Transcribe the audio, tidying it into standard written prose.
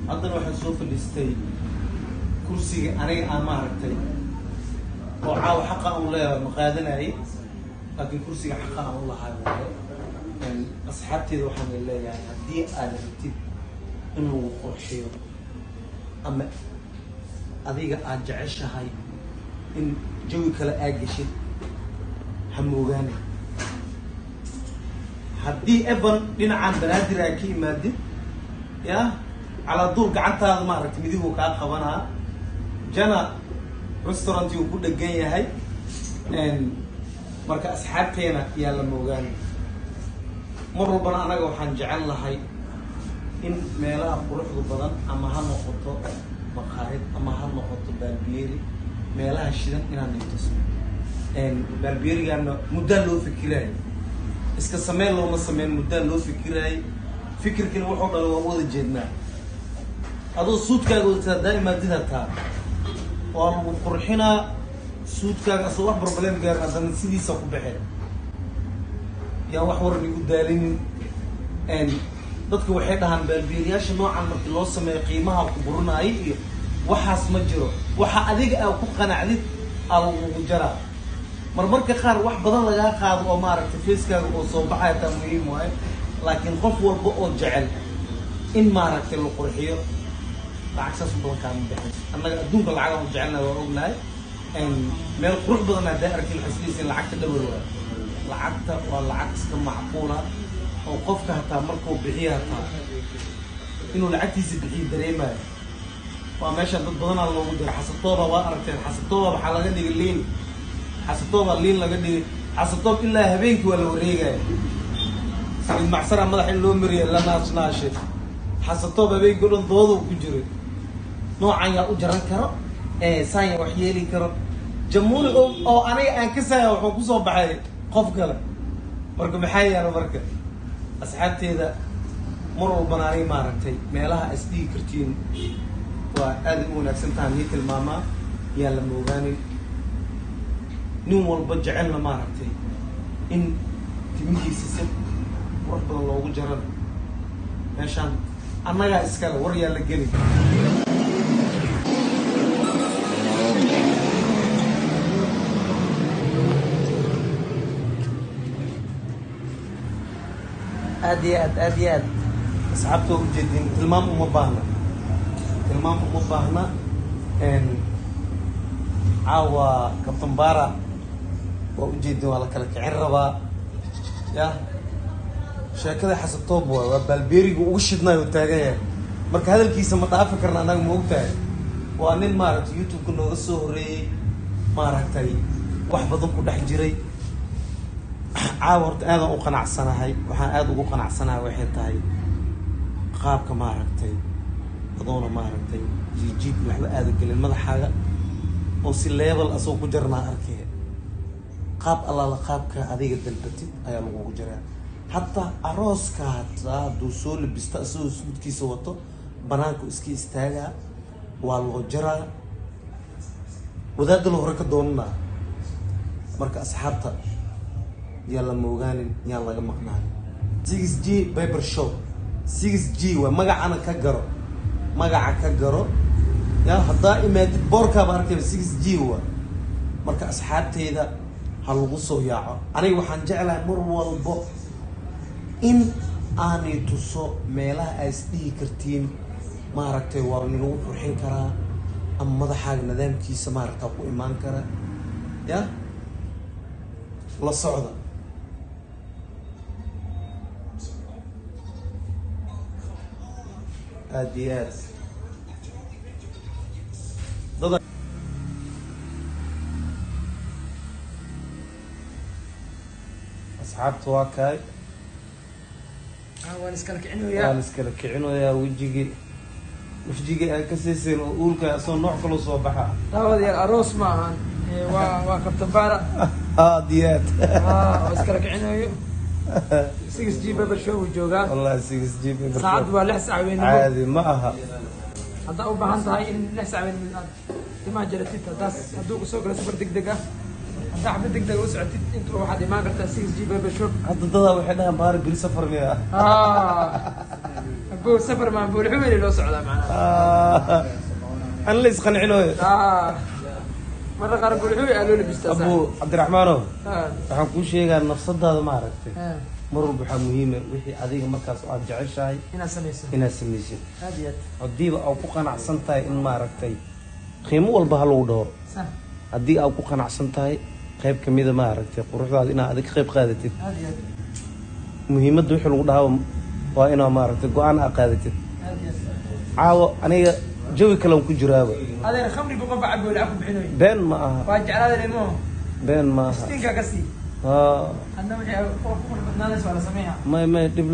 haddana waxaan soo fadhiistay kursiga aniga aan maaragtay oo caawa xaqa aan leeyahay ma qaadanayay laakiin kursiga xaqa aan u lahay waaye asxaabteeda waxaan leeyahay haddii aad rabtid in lagu qorsheeyo ama adiga aad jeceshahay in jawi kale aad geshid ha moogaane haddii evan dhinacaan banaadir aa ka imaadid ya calaa duul gacantaada maaragtay midiguu kaa qabanaa jana restaurant uu ku dhegan yahay marka asxaabteena yaa la moogaanay mar walbana anaga waxaan jecel lahay in meelaha quruxda badan ama ha noqoto maqaayad ama ha noqoto baalbiyeeri meelaha shidan inaan dhigto baalbiyeerigaana muddaan loo fikiraayo iska sameyn looma sameyn muddaan loo fikiraayo fikirkina wuxuu dhala waa wada jeednaa adoo suudkaaga wadataa daa'imaadid hataa waa lagu qurxinaa suudkaaga asoo wax problem gaarin haddana sidiisa ku baxeen yaan wax waran igu daalinin dadka waxay dhahaan baalbiyeeriyaasha noocan markii loo sameeyo qiimaha ku burinaayo iyo waxaas ma jiro waxa adiga aa ku qanacdid aa lagugu jaraa marmarka qaar wax badan lagaa qaado oo maaragtay facekaaga oo soo baxaya taa muhiim waayo laakiin qof walba oo jecel in maaragtay la qurxiyo lacag saas u badan kaama bixin annaga adduunka lacagaan u jecelnahay waan ognahay meel qurux badan hadday arkin xasliisin lacagta dhabar waayo lacagta waa lacag iska macquula oo qofka hataa markuu bixiyo hataa inuu lacagtiisa bixiyo dareemayo waa meesha dad badanaa loogu diro xasatooba waa aragteen xasatooba waxaa laga dhigay liin xasatooba liin laga dhigay xasatoob ilaa habeenkii waa la wareegaya saliid macsara madax in loo mariya la naashnaashe xasatoob habeenkii o dhan doodo ku jiray noocan yaa u jaran karo saan yaa wax yeeli karo jamuuni oo aniga aan ka saaya wuxuu kusoo baxay qof kale marka maxaa yaala marka asxaabteeda mar walbana aniga maaragtay meelaha is dhigi kartiin waa aad u wanaagsan tahan nii tilmaamaa yaan la moogaanin nin walba jecelna maaragtay in timihiisa si qurux badan loogu jaran meeshaan annagaa iskale war yaa la geli aad iyo aad asxaabta waa ujeedin tilmaam uma baahna caawa kabtan baara waa ujeedin waa la kala kicin rabaa ya sheekada xasatoob waay waa baalbeeriga ugu shidnayo taagan yahay marka hadalkiisa ma dhaafi karna annaga ma ogtahay waa nin maaragtay youtube-ka nooga soo horeeyey maaragtay wax badan ku dhex jiray caawa horta aadaan u qanacsanahay waxaan aada ugu qanacsanahay waxay tahay qaabka maaragtay adoona maaragtay jiijiid waxba aada gelin madaxaaga oo si leebal asoo ku jarnaa arkaya qaab allaala qaabka adiga dalbatid ayaa lagugu jaraa hataa arooska hataa hadduu soo labista asagoo suudkiisa wato banaanku iska istaagaa waa loo jaraa wadaadda la hore ka doonanaa marka asxaabta yaa la moogaanin yaan laga maqnaanin 6G Barber Shop 6G waa magacana ka garo magaca ka garo ya haddaa imaadid boorkaaba arkayba 6G waa marka asxaabteyda ha lagu soo yaaco aniga waxaan jeclahay mar walbo in aanay tuso meelaha ay isdhihi kartiin maaragtay waa ninagu qurxin karaa ama madaxaaga nidaamkiisa maaragtaa ku imaan kara ya la socda aad iyo aad dad asxaabta waa kaay waan iskala kicinayaa wejigii ay ka siiseen oo uurka asoo nooc kaloo soo baxa daawadayaal aroos ma ahan waa kabtan baara aad iyo aad waa iskala kicinayo 6G Barber Shop uu joogaa wallahi 6G Barber Shop saacad waa 6 saacadood caadi ma aha hadda u baahan tahay in 6 saacadood timaha jaratid hadduu kusoo galo safar degdeg ah hadda xabad degdeg u socotid inta waxaad imaan kartaa 6G Barber Shop hadda dadaa waxay dhahaan baari beri safar miya abo safar ma buu xumay loo socdaa macnaha an la isqancinayo marka qaar buu xumay aa loo labistaa abu cabdiraxmaano waxaan kuu sheegaa nafsadaada ma aragtay mar walba waxaa muhiima wixii adiga markaas aad jeceshahay inaad samaysid haddiiba aad ku qanacsan tahay in maaragtay qiimo walba ha lagu dhowro haddii aad ku qanacsan tahay qayb kamida maaragtay quruxdaada inaad adig qayb qaadatid muhiimadda wixii lagu dhahaa waa inaad maaragtay go-aan aad qaadatid caawo aniga jawi kalean ku jiraaba adeer khamri boqon baa cabbo lacag ku bixinayo been ma aha waa jeclaadeen imo been ma aha stinka ka sii hadna wixii ku badnaanaysa waa la sameeyaa may dhib